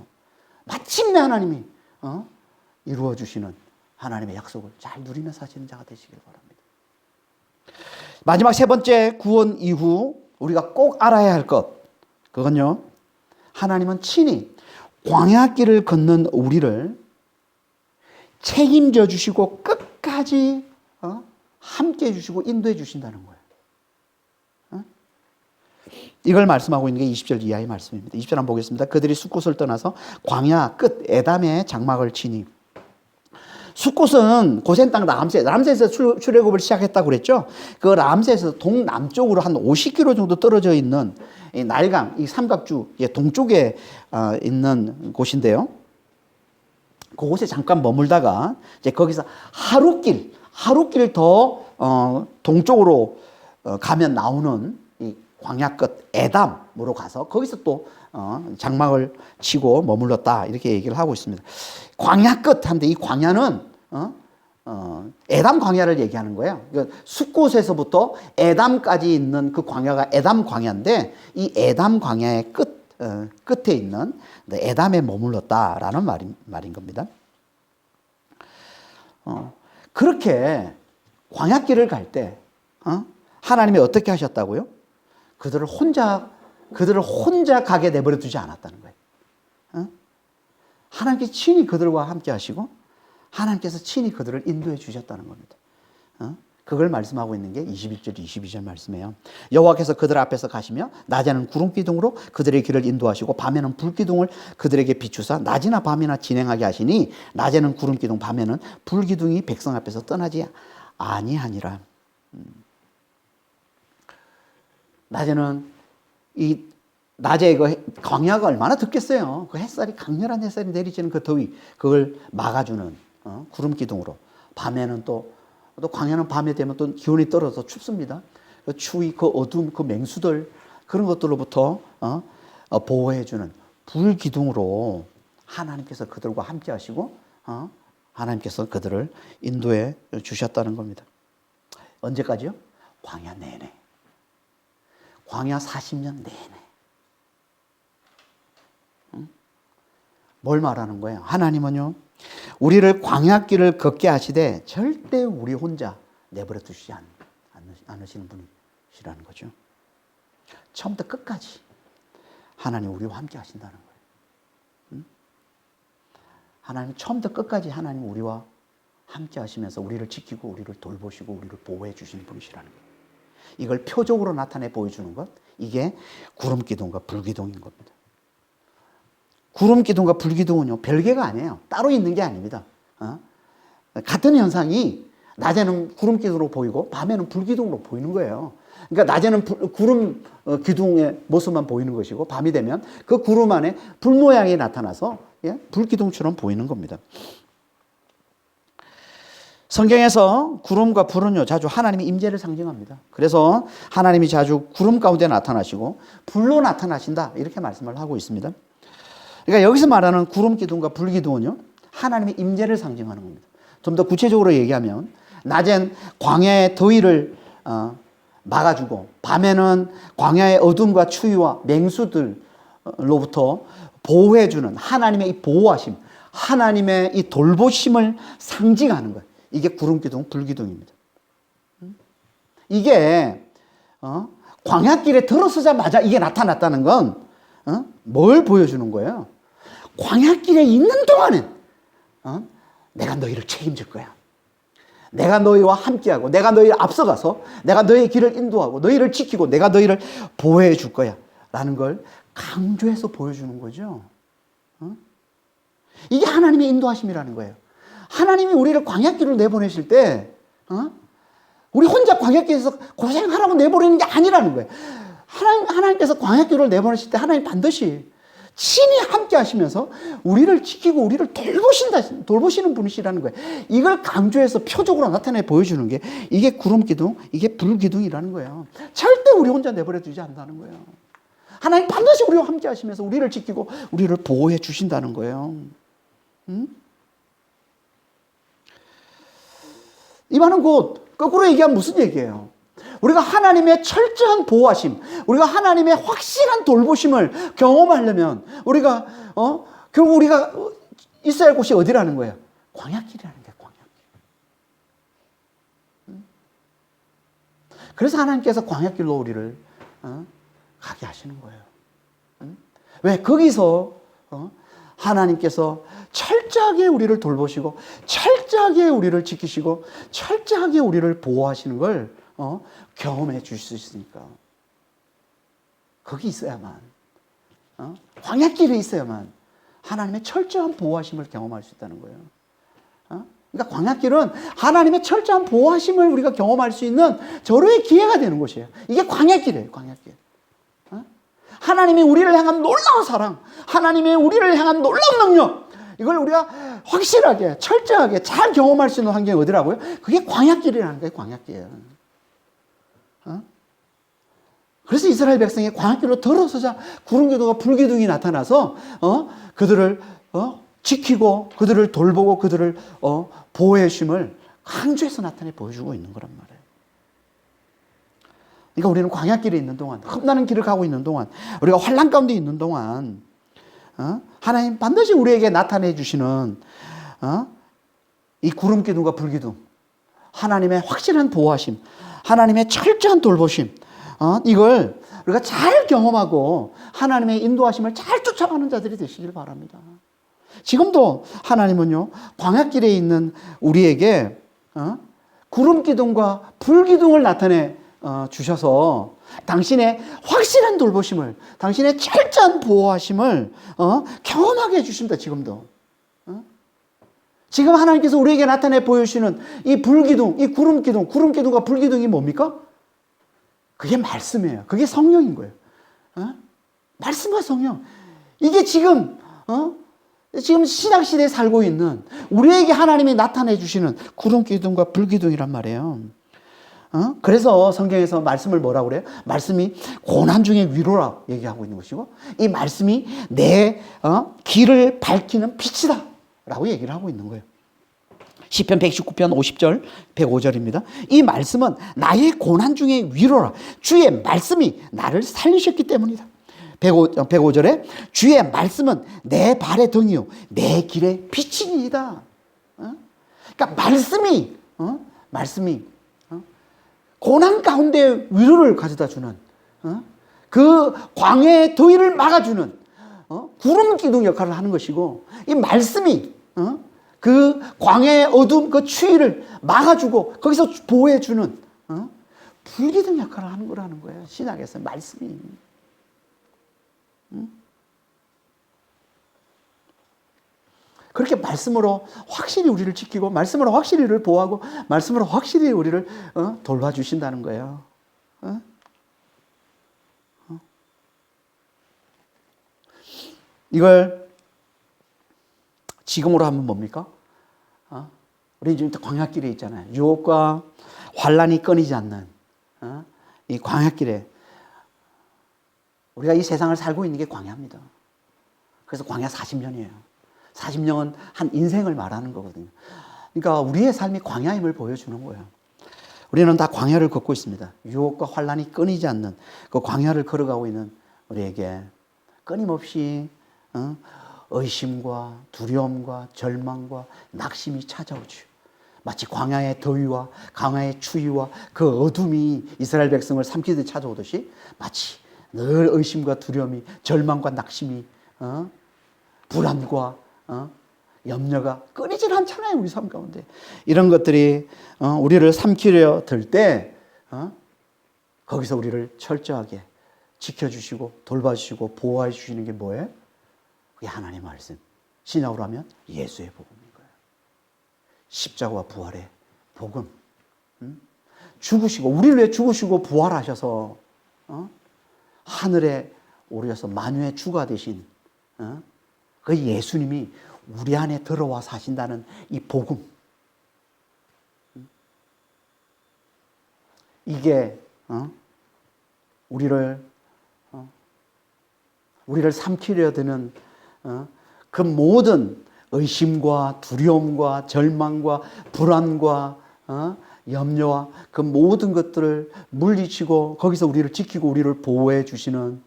마침내 하나님이 이루어 주시는 하나님의 약속을 잘 누리며 사시는 자가 되시길 바랍니다. 마지막 세 번째, 구원 이후 우리가 꼭 알아야 할 것, 그건요, 하나님은 친히 광야길을 걷는 우리를 책임져 주시고 끝까지 함께 해주시고 인도해 주신다는 거예요. 이걸 말씀하고 있는 게 20절 이하의 말씀입니다. 20절 한번 보겠습니다. 그들이 숫곳을 떠나서 광야 끝 에담에 장막을 치니, 숫곳은 고센 땅 람세에서 출애굽을 시작했다고 그랬죠. 그 람세에서 동남쪽으로 한 50km 정도 떨어져 있는 이 나일강, 이 삼각주 동쪽에 있는 곳인데요. 그곳에 잠깐 머물다가 이제 거기서 하루길 더 동쪽으로 가면 나오는 이 광야 끝 에담으로 가서 거기서 또 장막을 치고 머물렀다, 이렇게 얘기를 하고 있습니다. 광야 끝 한데 이 광야는 에담 광야를 얘기하는 거예요. 그러니까 숫곳에서부터 에담까지 있는 그 광야가 에담 광야인데 이 에담 광야의 끝에 있는 에담에 머물렀다라는 말인 겁니다. 그렇게 광야길을 갈 때 하나님이 어떻게 하셨다고요? 그들을 혼자 가게 내버려 두지 않았다는 거예요. 하나님께서 친히 그들과 함께 하시고 하나님께서 친히 그들을 인도해 주셨다는 겁니다. 그걸 말씀하고 있는 게 21절, 22절 말씀이에요. 여호와께서 그들 앞에서 가시며 낮에는 구름기둥으로 그들의 길을 인도하시고 밤에는 불기둥을 그들에게 비추사 낮이나 밤이나 진행하게 하시니 낮에는 구름기둥, 밤에는 불기둥이 백성 앞에서 떠나지 아니하니라. 낮에 그 광야가 얼마나 덥겠어요. 그 햇살이, 강렬한 햇살이 내리치는 그 더위, 그걸 막아주는 구름 기둥으로. 밤에는 또 광야는 밤에 되면 또 기온이 떨어져서 춥습니다. 그 추위, 그 어둠, 그 맹수들, 그런 것들로부터 보호해주는 불 기둥으로 하나님께서 그들과 함께 하시고 하나님께서 그들을 인도해 주셨다는 겁니다. 언제까지요? 광야 내내. 광야 40년 내내. 뭘 말하는 거예요? 하나님은요, 우리를 광야길을 걷게 하시되 절대 우리 혼자 내버려 두시지 않으시는 분이시라는 거죠. 처음부터 끝까지 하나님 우리와 함께 하신다는 거예요. 하나님 처음부터 끝까지 하나님 우리와 함께 하시면서 우리를 지키고 우리를 돌보시고 우리를 보호해 주시는 분이시라는 거예요. 이걸 표적으로 나타내 보여주는 것, 이게 구름기둥과 불기둥인 겁니다. 구름기둥과 불기둥은요, 별개가 아니에요. 따로 있는 게 아닙니다. 같은 현상이 낮에는 구름기둥으로 보이고 밤에는 불기둥으로 보이는 거예요. 그러니까 낮에는 구름 기둥의 모습만 보이는 것이고 밤이 되면 그 구름 안에 불 모양이 나타나서 불기둥처럼 보이는 겁니다. 성경에서 구름과 불은요, 자주 하나님의 임재를 상징합니다. 그래서 하나님이 자주 구름 가운데 나타나시고 불로 나타나신다, 이렇게 말씀을 하고 있습니다. 그러니까 여기서 말하는 구름 기둥과 불 기둥은요, 하나님의 임재를 상징하는 겁니다. 좀 더 구체적으로 얘기하면 낮엔 광야의 더위를 막아주고 밤에는 광야의 어둠과 추위와 맹수들로부터 보호해주는 하나님의 이 보호하심, 하나님의 이 돌보심을 상징하는 거예요. 이게 구름기둥, 불기둥입니다. 이게 광야길에 들어서자마자 이게 나타났다는 건 뭘 보여주는 거예요? 광야길에 있는 동안은 내가 너희를 책임질 거야. 내가 너희와 함께하고 내가 너희를 앞서가서 내가 너희의 길을 인도하고 너희를 지키고 내가 너희를 보호해 줄 거야 라는 걸 강조해서 보여주는 거죠. 이게 하나님의 인도하심이라는 거예요. 하나님이 우리를 광야길로 내보내실 때 우리 혼자 광야길에서 고생하라고 내버리는 게 아니라는 거예요. 하나님께서 광야길을 내보내실 때 하나님 반드시 친히 함께 하시면서 우리를 지키고 우리를 돌보시는 분이시라는 거예요. 이걸 강조해서 표적으로 나타내 보여주는 게 이게 구름기둥, 이게 불기둥이라는 거예요. 절대 우리 혼자 내버려 두지 않는다는 거예요. 하나님 반드시 우리와 함께 하시면서 우리를 지키고 우리를 보호해 주신다는 거예요. 이 말은 곧 거꾸로 얘기하면 무슨 얘기예요? 우리가 하나님의 철저한 보호하심, 우리가 하나님의 확실한 돌보심을 경험하려면 우리가 결국 우리가 있어야 할 곳이 어디라는 거예요? 광야길이라는 거예요. 광야길. 그래서 하나님께서 광야길로 우리를 가게 하시는 거예요. 왜? 거기서 하나님께서 철저하게 우리를 돌보시고 철저하게 우리를 지키시고 철저하게 우리를 보호하시는 걸 경험해 주실 수 있으니까. 거기 있어야만, 광야길에 있어야만 하나님의 철저한 보호하심을 경험할 수 있다는 거예요. 그러니까 광야길은 하나님의 철저한 보호하심을 우리가 경험할 수 있는 절호의 기회가 되는 곳이에요. 이게 광야길이에요. 광야길. 하나님이 우리를 향한 놀라운 사랑, 하나님의 우리를 향한 놀라운 능력, 이걸 우리가 확실하게 철저하게 잘 경험할 수 있는 환경이 어디라고요? 그게 광야길이라는 거예요. 광야길. 그래서 이스라엘 백성이 광야길로 들어서자 구름기둥과 불기둥이 나타나서 그들을 지키고 그들을 돌보고 그들을 보호해 주심을 강조해서 나타내 보여주고 있는 거란 말이에요. 그러니까 우리는 광야길에 있는 동안, 험난한 길을 가고 있는 동안, 우리가 환난 가운데 있는 동안 하나님 반드시 우리에게 나타내 주시는 이 구름기둥과 불기둥, 하나님의 확실한 보호하심, 하나님의 철저한 돌보심, 이걸 우리가 잘 경험하고 하나님의 인도하심을 잘 쫓아가는 자들이 되시길 바랍니다. 지금도 하나님은요, 광야길에 있는 우리에게 구름기둥과 불기둥을 나타내 주셔서 당신의 확실한 돌보심을, 당신의 철저한 보호하심을 경험하게 해주십니다. 지금도. 지금 하나님께서 우리에게 나타내 보여주시는 이 불기둥, 이 구름기둥, 구름기둥과 불기둥이 뭡니까? 그게 말씀이에요. 그게 성령인 거예요. 말씀과 성령. 이게 지금 신약시대에 살고 있는 우리에게 하나님이 나타내 주시는 구름기둥과 불기둥이란 말이에요. 그래서 성경에서 말씀을 뭐라고 그래요? 말씀이 고난 중에 위로라 얘기하고 있는 것이고, 이 말씀이 내 길을 밝히는 빛이다 라고 얘기를 하고 있는 거예요. 시편 119편 50절 105절입니다. 이 말씀은 나의 고난 중에 위로라. 주의 말씀이 나를 살리셨기 때문이다. 105절에 주의 말씀은 내 발의 등이요 내 길의 빛이니이다. 그러니까 말씀이 고난 가운데 위로를 가져다 주는, 그 광야의 더위를 막아주는 구름 기둥 역할을 하는 것이고, 이 말씀이 그 광야의 어둠, 그 추위를 막아주고 거기서 보호해주는 불기둥 역할을 하는 거라는 거예요. 신약에서 말씀이. 그렇게 말씀으로 확실히 우리를 지키고 말씀으로 확실히 우리를 보호하고 말씀으로 확실히 우리를 돌봐주신다는 거예요. 이걸 지금으로 하면 뭡니까? 우리 지금 광야길에 있잖아요. 유혹과 환난이 끊이지 않는 이 광야길에 우리가 이 세상을 살고 있는 게 광야입니다. 그래서 광야 40년이에요. 40년은 한 인생을 말하는 거거든요. 그러니까 우리의 삶이 광야임을 보여주는 거예요. 우리는 다 광야를 걷고 있습니다. 유혹과 환난이 끊이지 않는 그 광야를 걸어가고 있는 우리에게 끊임없이 의심과 두려움과 절망과 낙심이 찾아오죠. 마치 광야의 더위와 광야의 추위와 그 어둠이 이스라엘 백성을 삼키듯 찾아오듯이 마치 늘 의심과 두려움이, 절망과 낙심이, 불안과 염려가 끊이질 않잖아요. 우리 삶 가운데 이런 것들이 우리를 삼키려 들 때 거기서 우리를 철저하게 지켜주시고 돌봐주시고 보호해 주시는 게 뭐예요? 그게 하나님의 말씀. 신약으로 하면 예수의 복음인 거예요. 십자가와 부활의 복음. 죽으시고 우리를 위해 죽으시고 부활하셔서 하늘에 오르셔서 만유의 주가 되신 그 예수님이 우리 안에 들어와 사신다는 이 복음, 이게 우리를 삼키려 드는 그 모든 의심과 두려움과 절망과 불안과 염려와 그 모든 것들을 물리치고 거기서 우리를 지키고 우리를 보호해 주시는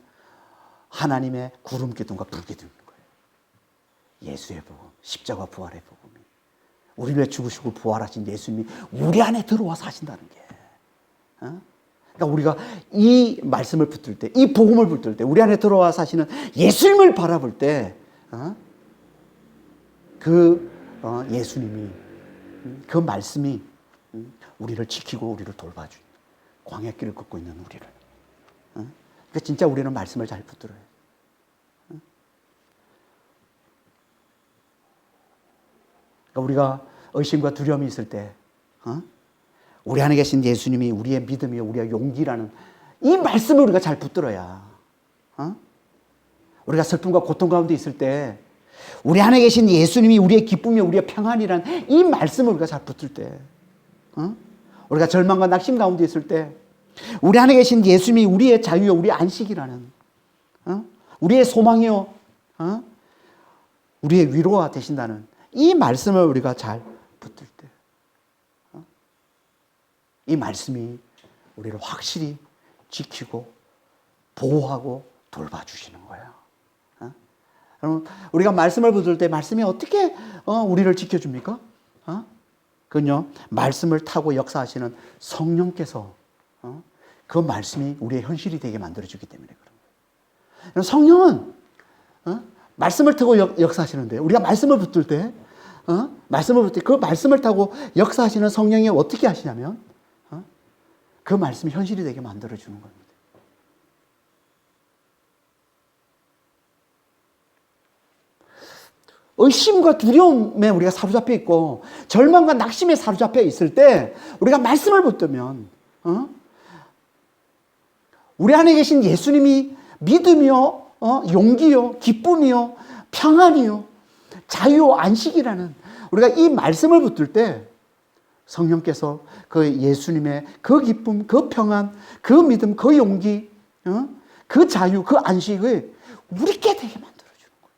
하나님의 구름 기둥과 불 기둥인 거예요. 예수의 복음, 십자가 부활의 복음이, 우리를 위해 죽으시고 부활하신 예수님이 우리 안에 들어와 사신다는 게. 그러니까 우리가 이 말씀을 붙들 때, 이 복음을 붙들 때, 우리 안에 들어와 사시는 예수님을 바라볼 때, 예수님이, 그 말씀이 우리를 지키고 우리를 돌봐주는 광야길을 걷고 있는 우리를. 그러니까 진짜 우리는 말씀을 잘 붙들어요. 그러니까 우리가 의심과 두려움이 있을 때, 우리 안에 계신 예수님이 우리의 믿음이요, 우리의 용기라는 이 말씀을 우리가 잘 붙들어야, 우리가 슬픔과 고통 가운데 있을 때, 우리 안에 계신 예수님이 우리의 기쁨이요, 우리의 평안이라는 이 말씀을 우리가 잘 붙들 때, 우리가 절망과 낙심 가운데 있을 때, 우리 안에 계신 예수님이 우리의 자유요, 우리의 안식이라는, 우리의 소망이요, 우리의 위로가 되신다는 이 말씀을 우리가 잘 붙들 때, 이 말씀이 우리를 확실히 지키고 보호하고 돌봐주시는 거예요. 여러분, 우리가 말씀을 붙들 때 말씀이 어떻게 우리를 지켜줍니까? 그건요, 말씀을 타고 역사하시는 성령께서 그 말씀이 우리의 현실이 되게 만들어주기 때문에 그런 거예요. 성령은 말씀을 타고 역사하시는데, 우리가 말씀을 붙들 때, 그 말씀을 타고 역사하시는 성령이 어떻게 하시냐면, 그 말씀이 현실이 되게 만들어주는 겁니다. 의심과 두려움에 우리가 사로잡혀 있고 절망과 낙심에 사로잡혀 있을 때 우리가 말씀을 붙들면 우리 안에 계신 예수님이 믿음이요, 용기요, 기쁨이요, 평안이요, 자유요, 안식이라는, 우리가 이 말씀을 붙들 때 성령께서 그 예수님의 그 기쁨, 그 평안, 그 믿음, 그 용기, 그 자유, 그 안식을 우리께 되게 만들어주는 거예요.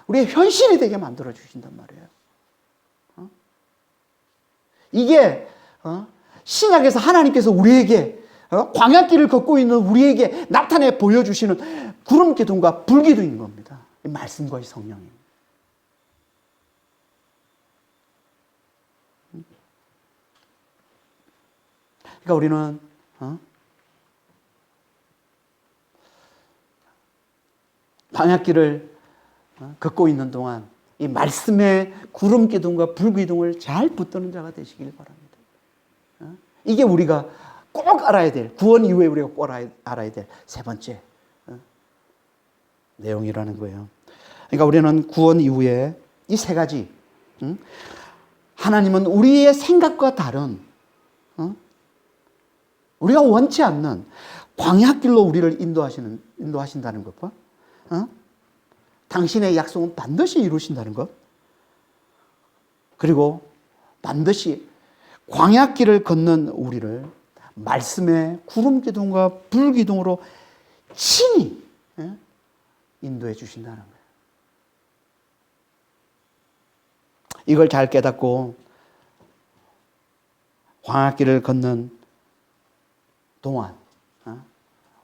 우리의 현실이 되게 만들어주신단 말이에요. 이게 신약에서 하나님께서 우리에게 광야길을 걷고 있는 우리에게 나타내 보여주시는 구름 기둥과 불 기둥인 겁니다. 이 말씀과 이 성령이. 그러니까 우리는 광야길을 걷고 있는 동안 이 말씀의 구름 기둥과 불 기둥을 잘 붙드는 자가 되시길 바랍니다. 이게 우리가 꼭 알아야 될, 구원 이후에 우리가 꼭 알아야 될 세 번째 내용이라는 거예요. 그러니까 우리는 구원 이후에 이 세 가지, 하나님은 우리의 생각과 다른, 우리가 원치 않는 광야길로 우리를 인도하신다는 것과, 당신의 약속은 반드시 이루신다는 것, 그리고 반드시 광야길을 걷는 우리를 말씀의 구름 기둥과 불 기둥으로 친히 인도해 주신다는 거예요. 이걸 잘 깨닫고 광야길을 걷는 동안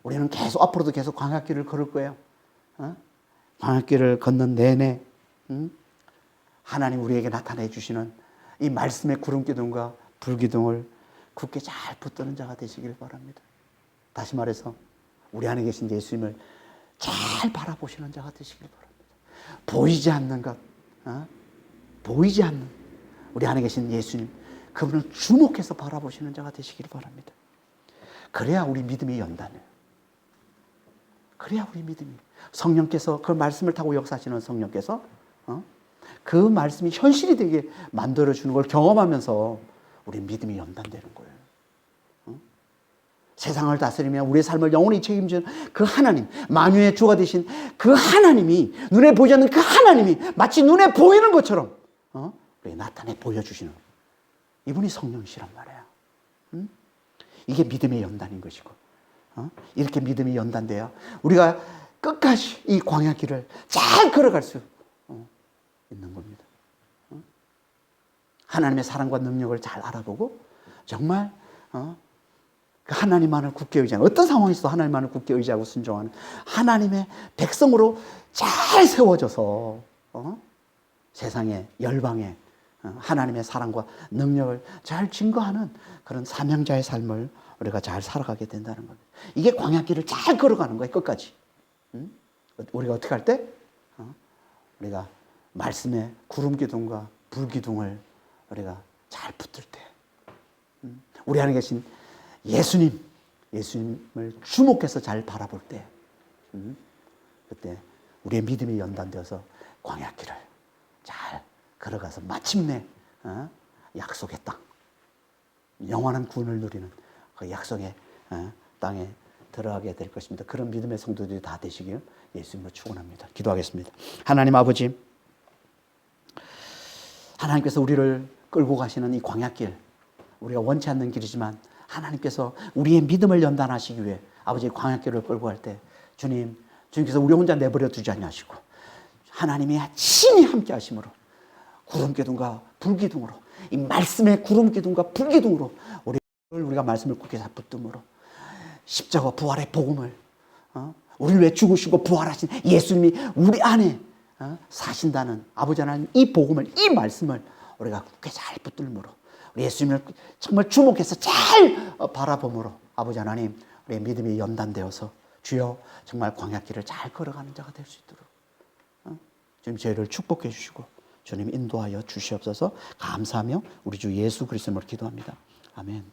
우리는 계속 앞으로도 계속 광야길을 걸을 거예요. 광야길을 걷는 내내 하나님 우리에게 나타내 주시는 이 말씀의 구름 기둥과 불 기둥을 굳게 잘 붙드는 자가 되시길 바랍니다. 다시 말해서 우리 안에 계신 예수님을 잘 바라보시는 자가 되시길 바랍니다. 보이지 않는 것, 보이지 않는 우리 안에 계신 예수님, 그분을 주목해서 바라보시는 자가 되시길 바랍니다. 그래야 우리 믿음이 연단해요. 그래야 우리 믿음이, 성령께서 그 말씀을 타고 역사하시는 성령께서 그 말씀이 현실이 되게 만들어주는 걸 경험하면서 우리 믿음이 연단되는 거예요. 세상을 다스리며 우리의 삶을 영원히 책임지는 그 하나님, 만유의 주가 되신 그 하나님이, 눈에 보이지 않는 그 하나님이 마치 눈에 보이는 것처럼 우리에게 나타내 보여주시는 이분이 성령이시란 말이야. 이게 믿음의 연단인 것이고, 이렇게 믿음이 연단돼야 우리가 끝까지 이 광야길을 잘 걸어갈 수 있는 겁니다. 하나님의 사랑과 능력을 잘 알아보고 정말 하나님만을 굳게 의지하는, 어떤 상황에서도 하나님만을 굳게 의지하고 순종하는 하나님의 백성으로 잘 세워져서 세상에, 열방에 하나님의 사랑과 능력을 잘 증거하는 그런 사명자의 삶을 우리가 잘 살아가게 된다는 겁니다. 이게 광야길을 잘 걸어가는 거예요, 끝까지. 우리가 어떻게 할 때? 우리가 말씀의 구름기둥과 불기둥을 우리가 잘 붙들 때, 우리 안에 계신 예수님을 주목해서 잘 바라볼 때, 그때 우리의 믿음이 연단되어서 광야길을 잘 걸어가서 마침내 약속의 땅, 영원한 구원을 누리는 그 약속의 땅에 들어가게 될 것입니다. 그런 믿음의 성도들이 다 되시길 예수님으로 축원합니다. 기도하겠습니다. 하나님 아버지, 하나님께서 우리를 끌고 가시는 이 광야길, 우리가 원치 않는 길이지만 하나님께서 우리의 믿음을 연단하시기 위해 아버지 광야길을 끌고 갈 때 주님께서 우리 혼자 내버려 두지 아니하시고 하나님의 친히 함께 하심으로 구름기둥과 불기둥으로, 이 말씀의 구름기둥과 불기둥으로 우리가 말씀을 굳게 붙듦으로 십자가 부활의 복음을, 우리를 위해 죽으시고 부활하신 예수님이 우리 안에 사신다는 아버지 하나님, 이 복음을, 이 말씀을 우리가 굳게 잘 붙들므로 우리 예수님을 정말 주목해서 잘 바라봄으로 아버지 하나님, 우리의 믿음이 연단되어서 주여 정말 광야길을 잘 걸어가는 자가 될 수 있도록 주님 저희를 축복해 주시고 주님 인도하여 주시옵소서. 감사하며 우리 주 예수 그리스도를 기도합니다. 아멘.